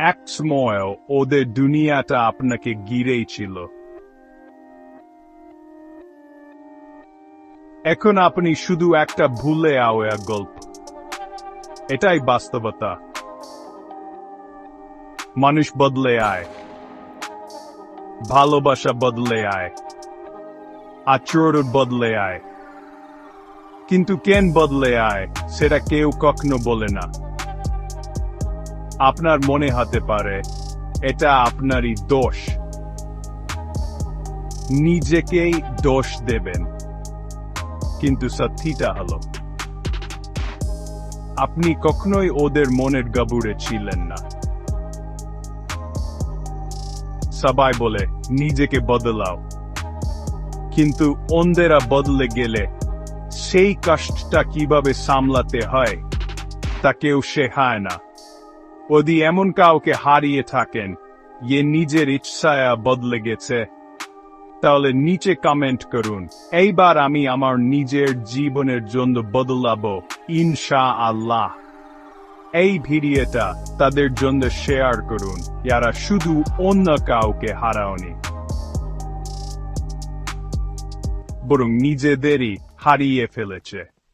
এক সময় ওদের দুনিয়াটা আপনাকে ঘিরেই ছিল। এখন আপনি শুধু একটা ভুলে আওয়া গল্প। এটাই বাস্তবতা। মানুষ বদলে আয়, ভালোবাসা বদলে আয়, আচরণ বদলে আয়, কিন্তু কেন বদলে আয় সেটা কেউ কখনো বলে না। আপনার মনে হতে পারে এটা আপনারই দোষ, নিজেকেই দোষ দেবেন, কিন্তু সত্যিটা হলো আপনি কখনোই ওদের মনের গভীরে ছিলেন না। সবাই বলে নিজেকে বদলাও, কিন্তু অন্যেরা বদলে গেলে সেই কষ্টটা কিভাবে সামলাতে হয় তা কেউ শেখায় না। যদি এমন কাউকে হারিয়ে থাকেন যে নিজের ইচ্ছায় বদলে গেছে, তাহলে নিচে কমেন্ট করুন, এইবার আমি আমার নিজের জীবনের জন্য বদলাবো ইনশাআল্লাহ। এই ভিডিওটা তাদের জন্য শেয়ার করুন যারা শুধু অন্য কাউকে হারাওনি, বরং নিজেদেরই হারিয়ে ফেলেছে।